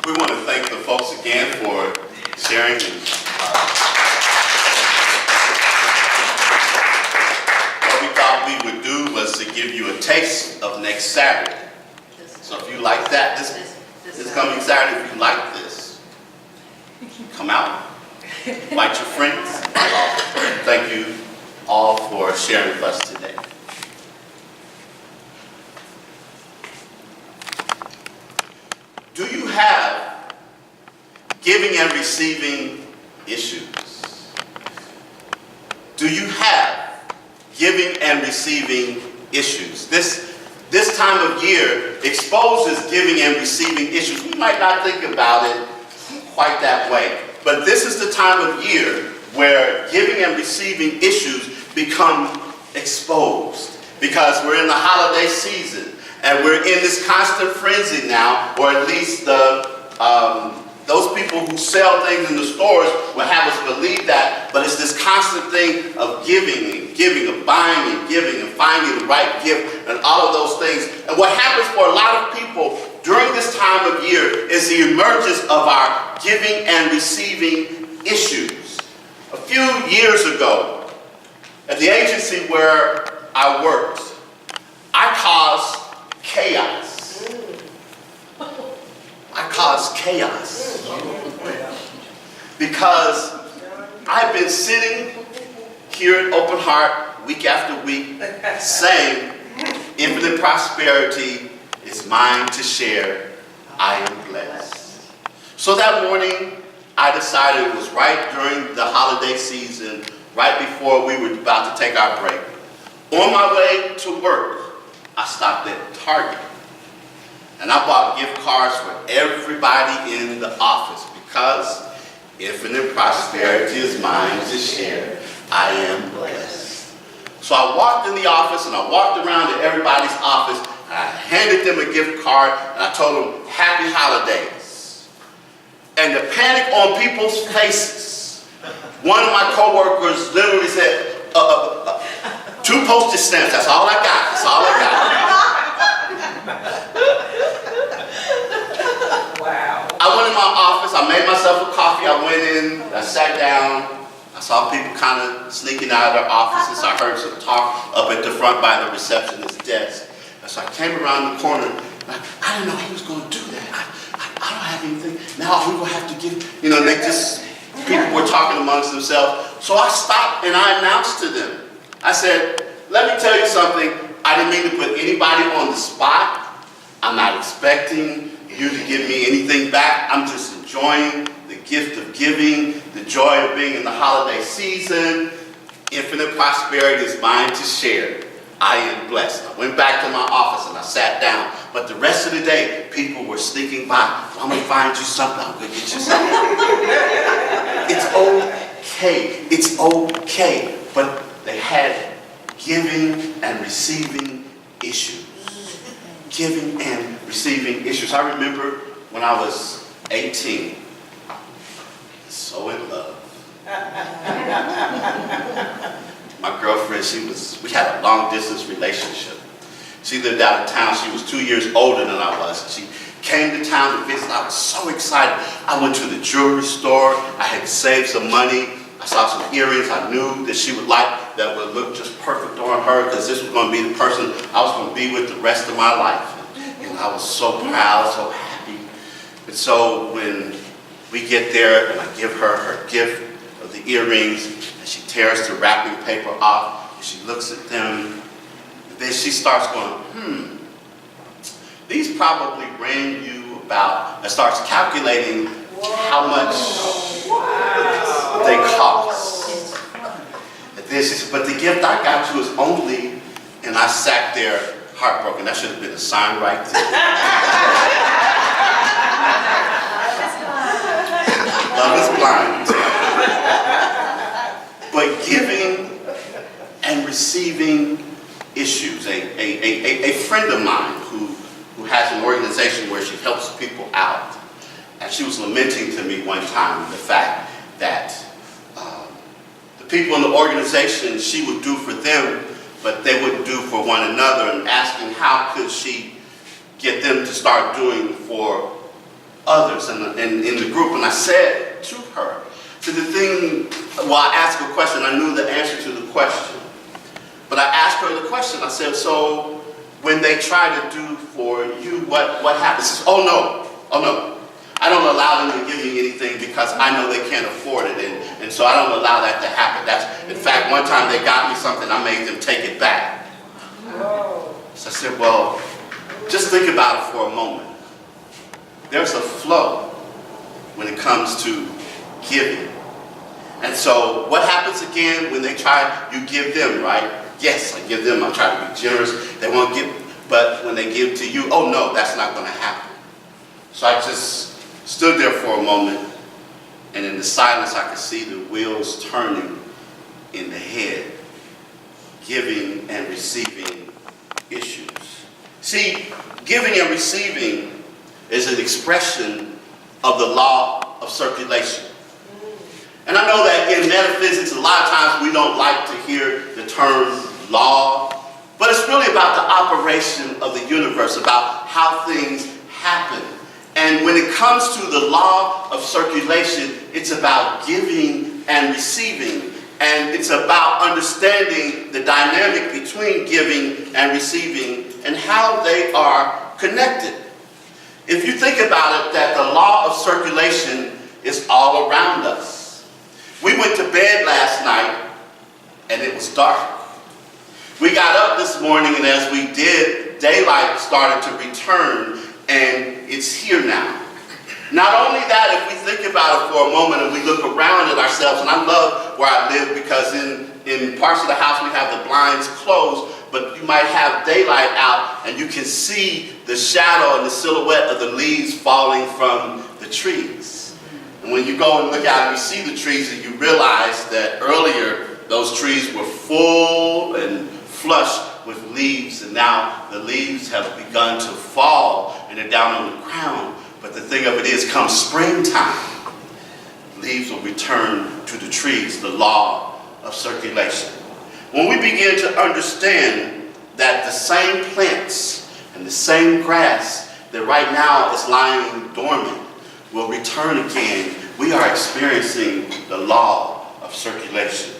We want to thank the folks again for sharing. What we thought we would do was to give you a taste of next Saturday. So if you like that, this coming Saturday, if you like this, come out, invite your friends. Thank you all for sharing with us today. Do you have giving and receiving issues? Do you have giving and receiving issues? This time of year exposes giving and receiving issues. We might not think about it quite that way, but this is the time of year where giving and receiving issues become exposed, because we're in the holiday season. And we're in this constant frenzy now, or at least those people who sell things in the stores will have us believe that, but it's this constant thing of giving, of buying and giving and finding the right gift and all of those things. And what happens for a lot of people during this time of year is the emergence of our giving and receiving issues. A few years ago, at the agency where I worked, I caused chaos. I caused chaos because I've been sitting here at Open Heart week after week saying infinite prosperity is mine to share. I am blessed. So that morning I decided it was right during the holiday season, right before we were about to take our break. On my way to work, I stopped at Target and I bought gift cards for everybody in the office because infinite prosperity is mine to share. I am blessed. So I walked in the office and I walked around to everybody's office and I handed them a gift card and I told them happy holidays. And the panic on people's faces. One of my coworkers literally said, 2 postage stamps, that's all I got, that's all I got. Wow. I went in my office, I made myself a coffee, I went in, I sat down, I saw people kind of sneaking out of their offices, I heard some talk up at the front by the receptionist's desk. And so I came around the corner, and I didn't know he was going to do that. I don't have anything, now we will have to give, they just, people were talking amongst themselves. So I stopped and I announced to them. I said, let me tell you something. I didn't mean to put anybody on the spot. I'm not expecting you to give me anything back. I'm just enjoying the gift of giving, the joy of being in the holiday season. Infinite prosperity is mine to share. I am blessed. I went back to my office and I sat down. But the rest of the day, people were sneaking by. I'm going to find you something. I'm going to get you something. It's okay. It's okay. But they had giving and receiving issues. Giving and receiving issues. I remember when I was 18, so in love. My girlfriend, we had a long distance relationship. She lived out of town. She was 2 years older than I was. She came to town to visit. I was so excited. I went to the jewelry store. I had saved some money. I saw some earrings I knew that she would like that would look just perfect on her, because this was going to be the person I was going to be with the rest of my life. And I was so proud, so happy. And so when we get there and I give her her gift of the earrings, and she tears the wrapping paper off, and she looks at them, and then she starts going, these probably ran you about, and starts calculating how much they cost. And then she said, but the gift I got you is only, and I sat there heartbroken. That should have been a sign right there. Love is blind. But giving and receiving issues. A friend of mine who has an organization where she helps people out, and she was lamenting to me one time the fact that the people in the organization, she would do for them, but they wouldn't do for one another, and asking how could she get them to start doing for others in the group. And I said to her, to the thing, well, I asked her a question. I knew the answer to the question. But I asked her the question. I said, so when they try to do for you, what happens? She says, oh no. I don't allow them to give me anything because I know they can't afford it. And so I don't allow that to happen. In fact, one time they got me something, I made them take it back. So I said, well, just think about it for a moment. There's a flow when it comes to giving. And so what happens again when they try, you give them, right? Yes, I give them, I try to be generous. They won't give, but when they give to you, oh no, that's not going to happen. So I just stood there for a moment, and in the silence I could see the wheels turning in the head, giving and receiving issues. See, giving and receiving is an expression of the law of circulation. And I know that in metaphysics, a lot of times we don't like to hear the term law, but it's really about the operation of the universe, about how things happen. And when it comes to the law of circulation, it's about giving and receiving. And it's about understanding the dynamic between giving and receiving and how they are connected. If you think about it, that the law of circulation is all around us. We went to bed last night and it was dark. We got up this morning, and as we did, daylight started to return, and it's here now. Not only that, if we think about it for a moment and we look around at ourselves, and I love where I live because in parts of the house we have the blinds closed, but you might have daylight out and you can see the shadow and the silhouette of the leaves falling from the trees. And when you go and look out and you see the trees, and you realize that earlier those trees were full and flush with leaves, and now the leaves have begun to fall and they're down on the ground. But the thing of it is, come springtime, leaves will return to the trees, the law of circulation. When we begin to understand that the same plants and the same grass that right now is lying dormant will return again, we are experiencing the law of circulation.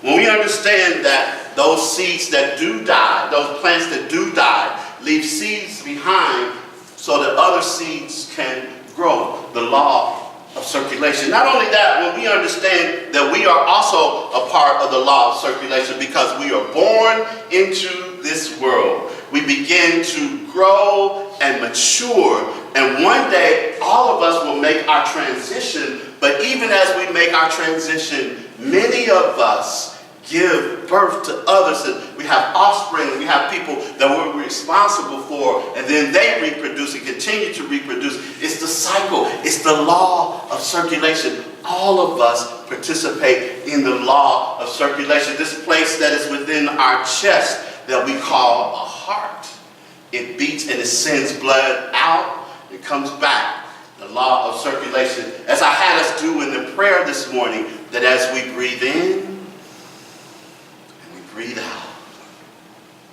When we understand that those seeds that do die, those plants that do die, leave seeds behind so that other seeds can grow, the law of circulation. Not only that, when we understand that we are also a part of the law of circulation because we are born into this world, we begin to grow and mature, and one day all of us will make our transition. But even as we make our transition, many of us give birth to others, and we have offspring, and we have people that we're responsible for, and then they reproduce and continue to reproduce. It's the cycle. It's the law of circulation. All of us participate in the law of circulation. This place that is within our chest that we call a heart. It beats and it sends blood out. It comes back. The law of circulation. As I had us do in the prayer this morning, that as we breathe in, breathe out.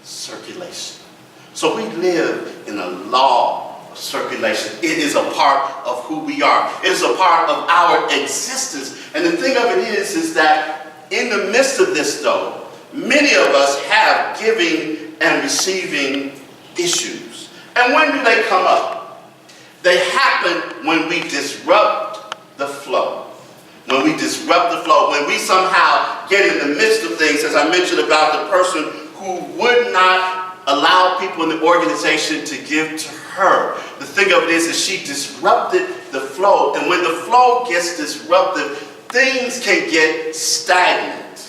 Circulation. So we live in a law of circulation. It is a part of who we are. It is a part of our existence. And the thing of it is that in the midst of this, though, many of us have giving and receiving issues. And when do they come up? They happen when we disrupt the flow. When we disrupt the flow, when we somehow get in the midst of things, as I mentioned about the person who would not allow people in the organization to give to her. The thing of it is that she disrupted the flow. And when the flow gets disrupted, things can get stagnant.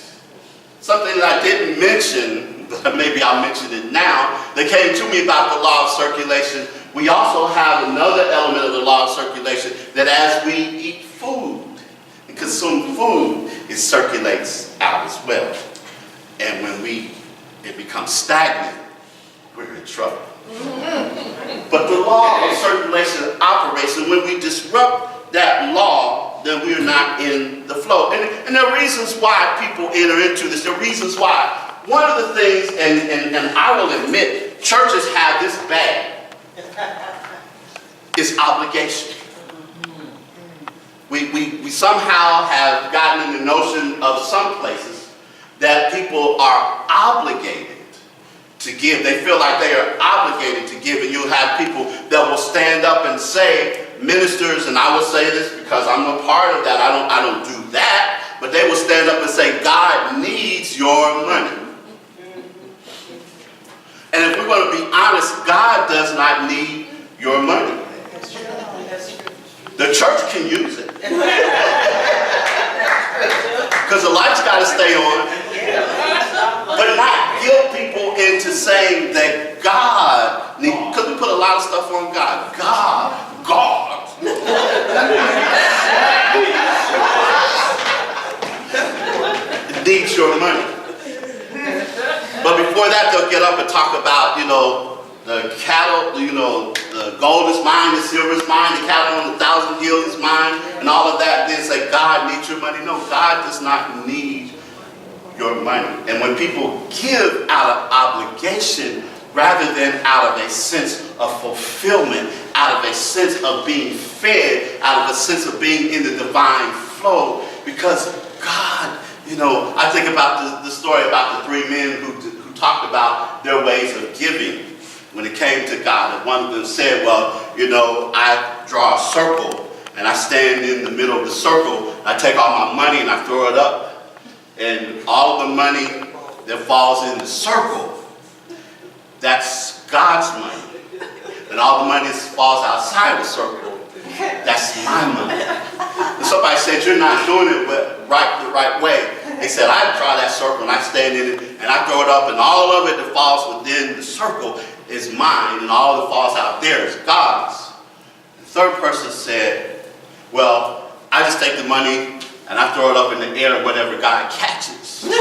Something that I didn't mention, but maybe I'll mention it now, that came to me about the law of circulation. We also have another element of the law of circulation, that as we eat food, consume food, it circulates out as well. And when it becomes stagnant, we're in trouble. But the law of circulation operates, and when we disrupt that law, then we're not in the flow. And there are reasons why people enter into this. There are reasons why. One of the things, and I will admit, churches have this bad, is obligation. we somehow have gotten in the notion of some places that people are obligated to give. They feel like they are obligated to give, and you'll have people that will stand up and say, ministers, and I will say this because I'm a part of that, I don't do that, but they will stand up and say, God needs your money. And if we're going to be honest, God does not need your money. The church can use it. Because the lights got to stay on. But not guilt people into saying that God needs, because we put a lot of stuff on God. God needs your money. But before that, they'll get up and talk about, the cattle, the gold is mine, the silver is mine, the cattle on 1,000 hills is mine, and all of that. Then say, God needs your money. No, God does not need your money. And when people give out of obligation rather than out of a sense of fulfillment, out of a sense of being fed, out of a sense of being in the divine flow, because God, I think about the story about the three men who talked about their ways of giving when it came to God. And one of them said, well, I draw a circle and I stand in the middle of the circle. I take all my money and I throw it up. And all the money that falls in the circle, that's God's money. And all the money that falls outside the circle, that's my money. And somebody said, you're not doing it the right way. They said, I draw that circle and I stand in it and I throw it up, and all of it that falls within the circle is mine, and all that falls out there is God's. The third person said, well, I just take the money and I throw it up in the air and whatever God catches. God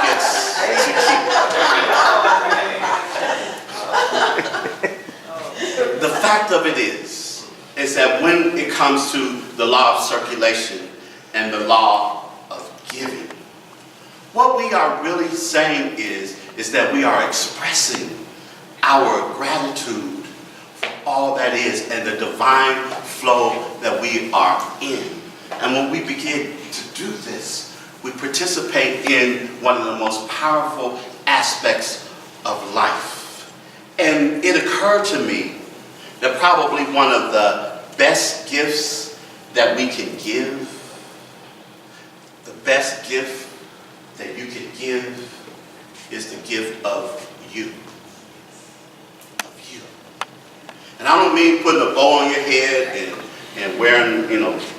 gets to keep. The fact of it is that when it comes to the law of circulation and the law of giving, what we are really saying is that we are expressing our gratitude for all that is and the divine flow that we are in. And when we begin to do this, we participate in one of the most powerful aspects of life. And it occurred to me that probably one of the best gifts that we can give, the best gift that you can give is the gift of you. Of you. And I don't mean putting a bow on your head and wearing,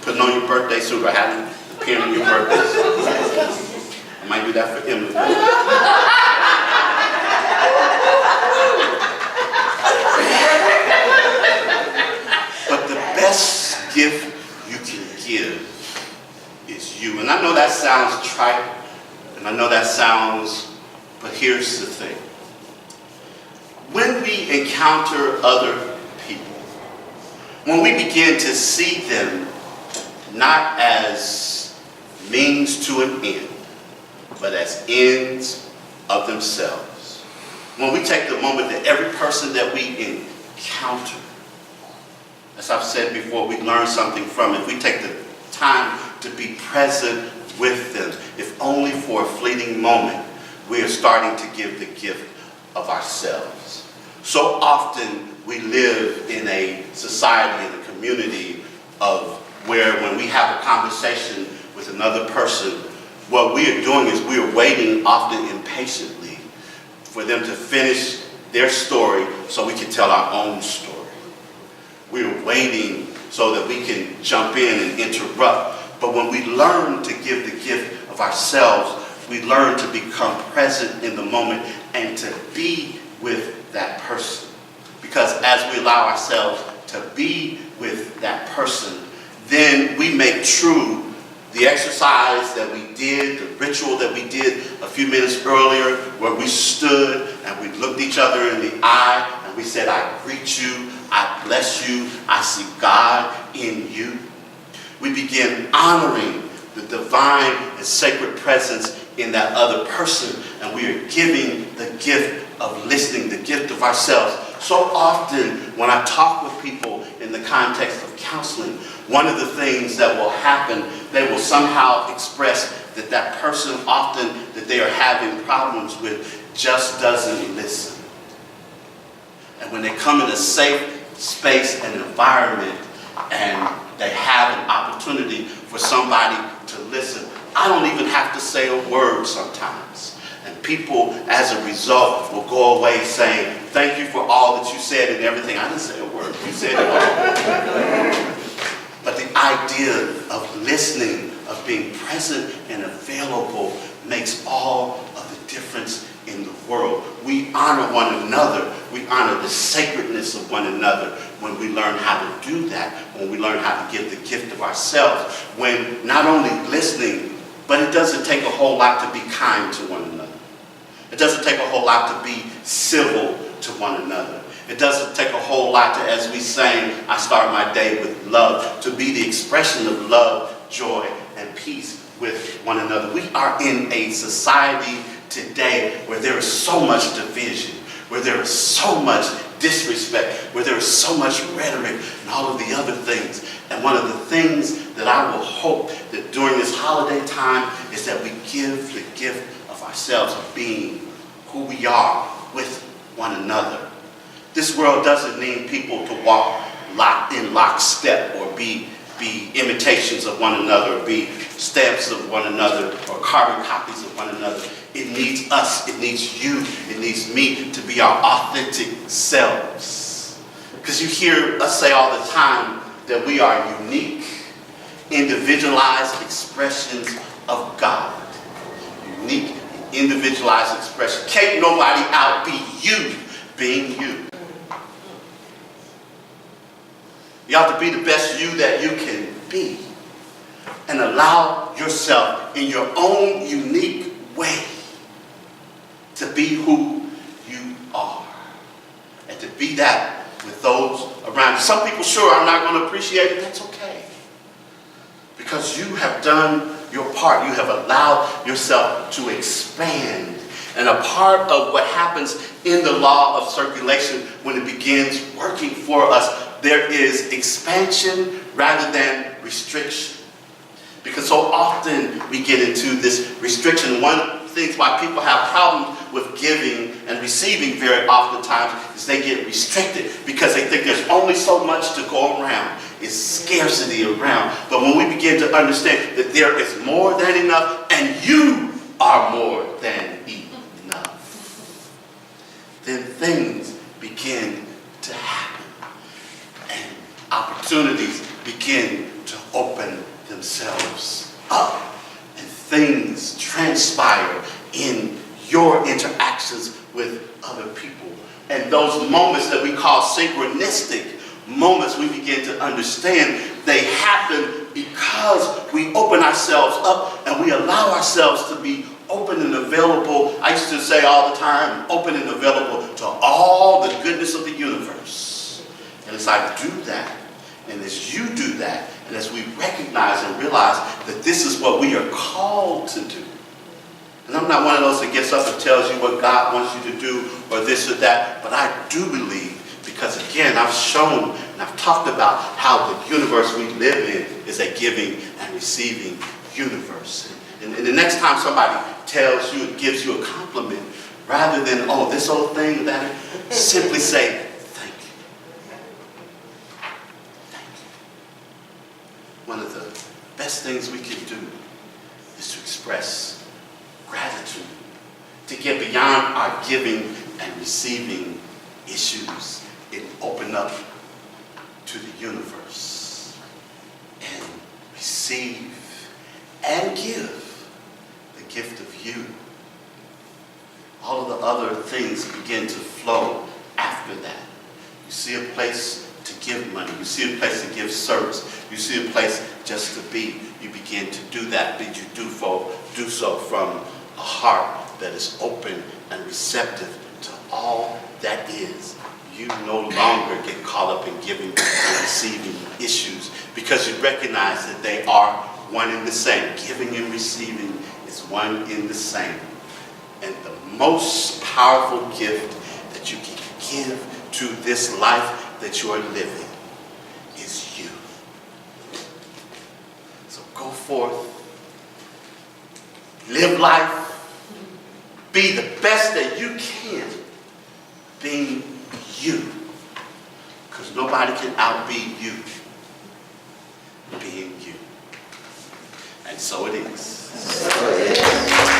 putting on your birthday suit or having a pin on your birthday suit. I might do that for Emily. But the best gift you can give is you. And I know that sounds trite, and I know that but here's the thing. When we encounter other people, when we begin to see them not as means to an end, but as ends of themselves, when we take the moment that every person that we encounter, as I've said before, we learn something from it. We take the time to be present with them. If only for a fleeting moment, we are starting to give the gift of ourselves. So often we live in a society, in a community of where when we have a conversation with another person, what we are doing is we are waiting often impatiently for them to finish their story so we can tell our own story. We are waiting so that we can jump in and interrupt. But when we learn to give the gift of ourselves, we learn to become present in the moment and to be with that person. Because as we allow ourselves to be with that person, then we make true the exercise that we did, the ritual that we did a few minutes earlier, where we stood and we looked each other in the eye and we said, I greet you, I bless you, I see God in you. We begin honoring the divine and sacred presence in that other person, and we are giving the gift of listening, the gift of ourselves. So often when I talk with people in the context of counseling, one of the things that will happen, they will somehow express that that person often that they are having problems with just doesn't listen. And when they come in a safe space and environment and they have an opportunity for somebody to listen, I don't even have to say a word sometimes. And people, as a result, will go away saying, thank you for all that you said and everything. I didn't say a word. You said it all. But the idea of listening, of being present and available, makes all of the difference in the world. We honor one another. We honor the sacredness of one another when we learn how to do that, when we learn how to give the gift of ourselves, when not only listening, but it doesn't take a whole lot to be kind to one another. It doesn't take a whole lot to be civil to one another. It doesn't take a whole lot to, as we sang, I start my day with love, to be the expression of love, joy, and peace with one another. We are in a society today where there is so much division, where there is so much disrespect, where there is so much rhetoric and all of the other things. And one of the things that I will hope that during this holiday time is that we give the gift of ourselves, of being who we are with one another. This world doesn't need people to walk in lockstep or be imitations of one another, or be stamps of one another, or carbon copies of one another. It needs us, it needs you, it needs me to be our authentic selves. Because you hear us say all the time that we are unique, individualized expressions of God. Unique, individualized expression. Can't nobody out be you being you. You have to be the best you that you can be. And allow yourself in your own unique way to be who you are. And to be that with those around you. Some people sure are not going to appreciate it. That's okay. Because you have done your part. You have allowed yourself to expand. And a part of what happens in the law of circulation when it begins working for us, there is expansion rather than restriction. Because so often we get into this restriction. One of the things why people have problems with giving and receiving very oftentimes is they get restricted because they think there's only so much to go around. It's scarcity around. But when we begin to understand that there is more than enough and you are more than enough, then things begin to happen. And opportunities begin to open themselves up. And things transpire in your interactions with other people. And those moments that we call synchronistic moments, we begin to understand they happen because we open ourselves up and we allow ourselves to be open and available. I used to say all the time, open and available to all the goodness of the universe. And as I do that, and as you do that, and as we recognize and realize that this is what we are called to do. And I'm not one of those that gets up and tells you what God wants you to do or this or that, but I do believe, because again, I've shown and I've talked about how the universe we live in is a giving and receiving universe. And the next time somebody tells you, gives you a compliment, rather than, oh, this old thing, that, simply say, thank you. Thank you. One of the best things we can do is to express gratitude, to get beyond our giving and receiving issues and open up to the universe and receive and give the gift of you. All of the other things begin to flow after that. You see a place to give money. You see a place to give service. You see a place just to be. You begin to do that, but you do so from a heart that is open and receptive to all that is. You no longer get caught up in giving and receiving issues because you recognize that they are one and the same. Giving and receiving is one in the same. And the most powerful gift that you can give to this life that you are living is you. So go forth, live life, be the best that you can, being you. Because nobody can outbe you, being you. And so it is. So it is.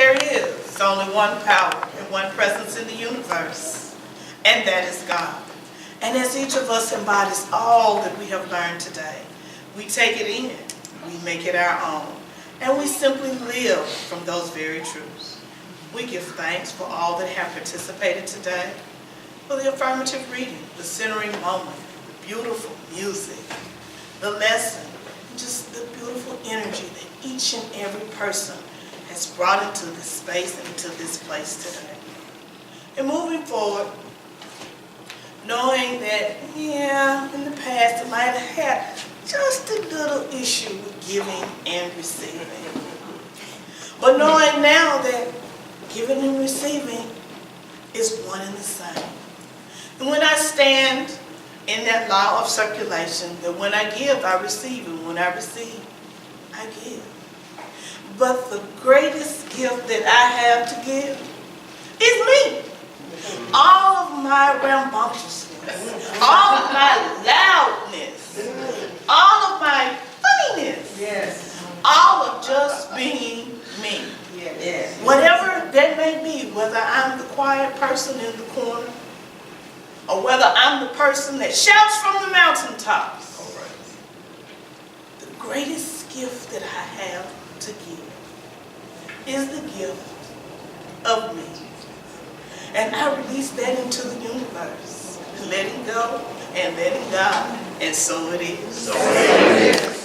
there is only one power and one presence in the universe, and that is God. And as each of us embodies all that we have learned today, we take it in, we make it our own, and we simply live from those very truths. We give thanks for all that have participated today, for the affirmative reading, the centering moment, the beautiful music, the lesson, just the beautiful energy that each and every person has brought into this space and into this place today. And moving forward, knowing that, in the past I might have had just a little issue with giving and receiving. But knowing now that giving and receiving is one and the same. And when I stand in that law of circulation, that when I give, I receive, and when I receive, I give. But the greatest gift that I have to give is me. All of my rambunctiousness, all of my loudness, all of my funniness, all of just being me. Whatever that may be, whether I'm the quiet person in the corner, or whether I'm the person that shouts from the mountaintops. The greatest gift that I have to give is the gift of me. And I release that into the universe, letting go and letting God, and so it is. So it is.